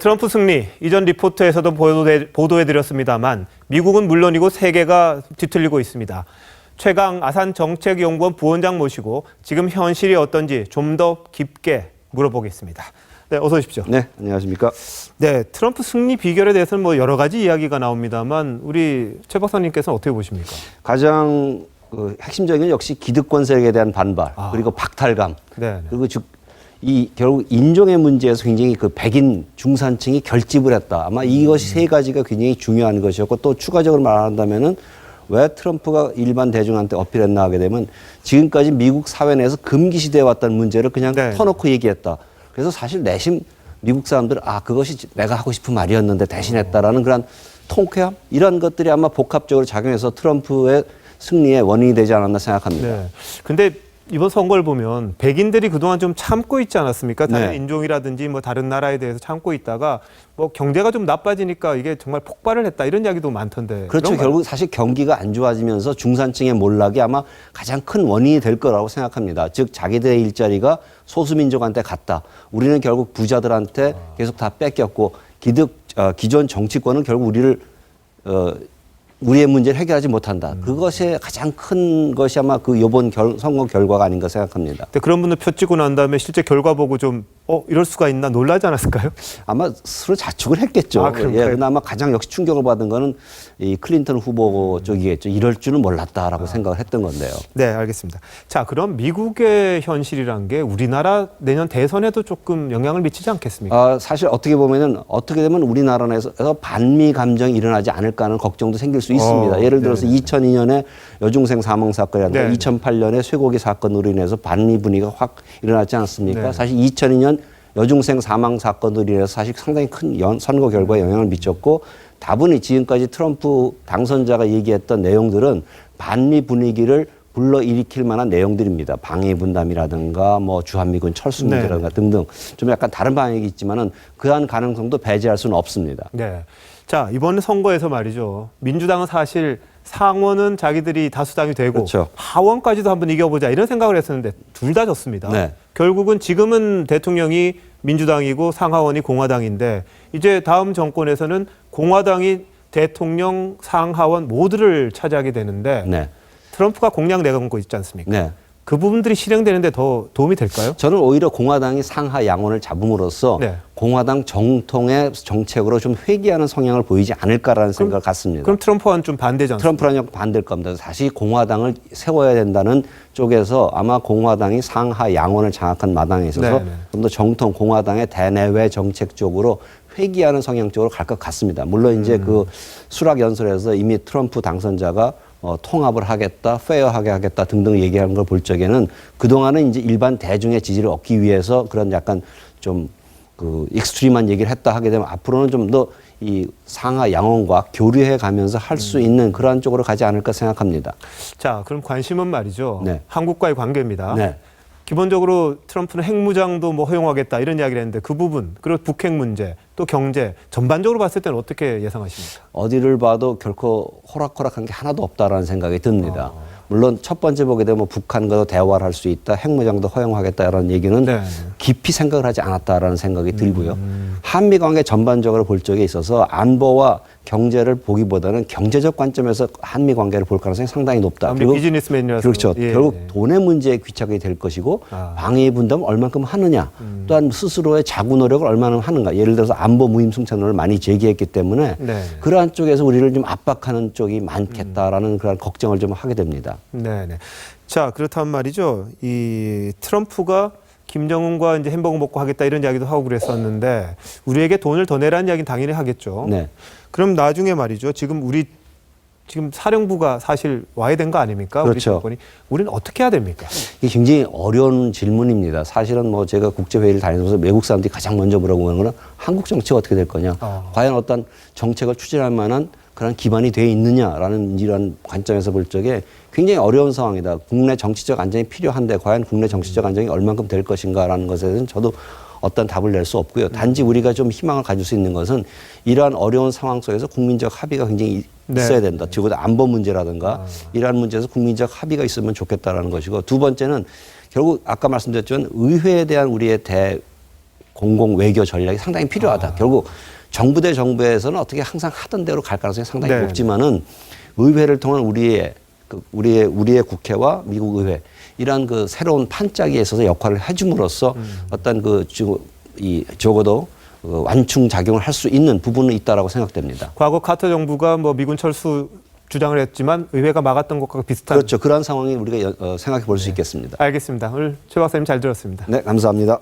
트럼프 승리, 이전 리포트에서도 보도해드렸습니다만 미국은 물론이고 세계가 뒤틀리고 있습니다. 최강 아산 정책연구원 부원장 모시고 지금 현실이 어떤지 좀 더 깊게 물어보겠습니다. 네, 어서 오십시오. 네, 안녕하십니까. 네, 트럼프 승리 비결에 대해서는 뭐 여러 가지 이야기가 나옵니다만 우리 최 박사님께서는 어떻게 보십니까? 가장 핵심적인 건 역시 기득권 세력에 대한 반발, 그리고 박탈감, 네. 그리고 결국 인종의 문제에서 굉장히 백인 중산층이 결집을 했다. 아마 이것이 세 가지가 굉장히 중요한 것이었고, 또 추가적으로 말한다면은 왜 트럼프가 일반 대중한테 어필했나 하게 되면 지금까지 미국 사회 내에서 금기시되어 왔다는 문제를 그냥 터놓고 얘기했다. 그래서 사실 내심 미국 사람들은 그것이 내가 하고 싶은 말이었는데 대신했다라는 그런 통쾌함, 이런 것들이 아마 복합적으로 작용해서 트럼프의 승리의 원인이 되지 않았나 생각합니다. 네. 근데 이번 선거를 보면 백인들이 그동안 좀 참고 있지 않았습니까? 다른 네. 인종이라든지 뭐 다른 나라에 대해서 참고 있다가 뭐 경제가 좀 나빠지니까 이게 정말 폭발을 했다 이런 이야기도 많던데. 그렇죠. 결국 사실 경기가 안 좋아지면서 중산층의 몰락이 아마 가장 큰 원인이 될 거라고 생각합니다. 즉 자기들의 일자리가 소수민족한테 갔다. 우리는 결국 부자들한테 계속 다 뺏겼고 기존 정치권은 결국 우리의 문제를 해결하지 못한다. 그것이 가장 큰 것이 아마 이번 선거 결과가 아닌가 생각합니다. 근데 그런 분들 표 찍고 난 다음에 실제 결과 보고 좀 이럴 수가 있나 놀라지 않았을까요? 아마 스스로 자축을 했겠죠. 그러나 아마 가장 역시 충격을 받은 거는 이 클린턴 후보 쪽이겠죠. 이럴 줄은 몰랐다라고 생각을 했던 건데요. 네, 알겠습니다. 자, 그럼 미국의 현실이란 게 우리나라 내년 대선에도 조금 영향을 미치지 않겠습니까? 사실 어떻게 되면 우리나라 내에서 반미 감정이 일어나지 않을까 하는 걱정도 생길 수 있습니다. 예를 들어서 2002년에 여중생 사망 사건이라든가 2008년에 쇠고기 사건으로 인해서 반미 분위기가 확 일어났지 않았습니까? 사실 2002년 여중생 사망 사건으로 인해서 사실 상당히 큰 선거 결과에 영향을 미쳤고, 다분히 지금까지 트럼프 당선자가 얘기했던 내용들은 반미 분위기를 불러일으킬 만한 내용들입니다. 방위 분담이라든가 뭐 주한미군 철수 문제라든가 등등 좀 약간 다른 방향이 있지만은 그러한 가능성도 배제할 수는 없습니다. 네. 자, 이번 선거에서 말이죠. 민주당은 사실 상원은 자기들이 다수당이 되고 그렇죠. 하원까지도 한번 이겨보자 이런 생각을 했었는데 둘 다 졌습니다. 네. 결국은 지금은 대통령이 민주당이고 상하원이 공화당인데 이제 다음 정권에서는 공화당이 대통령, 상하원 모두를 차지하게 되는데 트럼프가 공약 내건 있지 않습니까? 네. 그 부분들이 실행되는데 더 도움이 될까요? 저는 오히려 공화당이 상하 양원을 잡음으로써 공화당 정통의 정책으로 좀 회귀하는 성향을 보이지 않을까라는 생각을 갖습니다. 그럼 트럼프와는 좀 반대지 않습니까? 트럼프랑 반대일 겁니다. 다시 공화당을 세워야 된다는 쪽에서 아마 공화당이 상하 양원을 장악한 마당에 있어서 좀 더 정통 공화당의 대내외 정책 쪽으로 회귀하는 성향 쪽으로 갈 것 같습니다. 물론 이제 수락 연설에서 이미 트럼프 당선자가 통합을 하겠다, 페어하게 하겠다 등등 얘기하는 걸 볼 적에는 그동안은 이제 일반 대중의 지지를 얻기 위해서 그런 약간 좀 익스트림한 얘기를 했다 하게 되면 앞으로는 좀 더 이 상하 양원과 교류해 가면서 할 수 있는 그러한 쪽으로 가지 않을까 생각합니다. 자, 그럼 관심은 말이죠. 한국과의 관계입니다. 네. 기본적으로 트럼프는 핵무장도 뭐 허용하겠다 이런 이야기를 했는데 그 부분, 그리고 북핵 문제, 또 경제 전반적으로 봤을 때는 어떻게 예상하십니까? 어디를 봐도 결코 호락호락한 게 하나도 없다라는 생각이 듭니다. 물론 첫 번째 보게 되면 북한과도 대화를 할 수 있다, 핵무장도 허용하겠다라는 얘기는 깊이 생각을 하지 않았다라는 생각이 들고요. 한미 관계 전반적으로 볼 적에 있어서 안보와 경제를 보기보다는 경제적 관점에서 한미 관계를 볼 가능성이 상당히 높다. 그리고 비즈니스맨이라서 그렇죠. 결국 돈의 문제에 귀착이 될 것이고 방위 분담을 얼만큼 하느냐, 또한 스스로의 자구 노력을 얼마나 하는가. 예를 들어서 안보 무임승차론을 많이 제기했기 때문에 그러한 쪽에서 우리를 좀 압박하는 쪽이 많겠다라는 그런 걱정을 좀 하게 됩니다. 네네. 자, 그렇다면 말이죠. 이 트럼프가 김정은과 이제 햄버거 먹고 하겠다 이런 이야기도 하고 그랬었는데 우리에게 돈을 더 내라는 이야기는 당연히 하겠죠. 그럼 나중에 말이죠. 지금 사령부가 사실 와야 된 거 아닙니까? 그렇죠. 우리 정권이. 우리는 어떻게 해야 됩니까? 이게 굉장히 어려운 질문입니다. 사실은 뭐 제가 국제회의를 다니면서 외국 사람들이 가장 먼저 물어보는 거는 한국 정치가 어떻게 될 거냐. 과연 어떤 정책을 추진할 만한 그런 기반이 되어 있느냐라는 이런 관점에서 볼 적에 굉장히 어려운 상황이다. 국내 정치적 안정이 필요한데 과연 국내 정치적 안정이 얼만큼 될 것인가라는 것에 대해서는 저도 어떤 답을 낼 수 없고요. 단지 우리가 좀 희망을 가질 수 있는 것은 이러한 어려운 상황 속에서 국민적 합의가 굉장히 있어야 된다. 적어도 안보 문제라든가 이러한 문제에서 국민적 합의가 있으면 좋겠다라는 것이고, 두 번째는 결국 아까 말씀드렸지만 의회에 대한 우리의 공공 외교 전략이 상당히 필요하다. 결국 정부 대 정부에서는 어떻게 항상 하던 대로 갈 가능성이 상당히 높지만은 의회를 통한 우리의 국회와 미국 의회 이러한 그 새로운 판짜기에 있어서 역할을 해줌으로써 어떤 적어도 완충 작용을 할 수 있는 부분은 있다라고 생각됩니다. 과거 카터 정부가 뭐 미군 철수 주장을 했지만 의회가 막았던 것과 비슷한. 그렇죠. 그러한 상황이 우리가 생각해 볼 수 있겠습니다. 알겠습니다. 오늘 최 박사님 잘 들었습니다. 네, 감사합니다.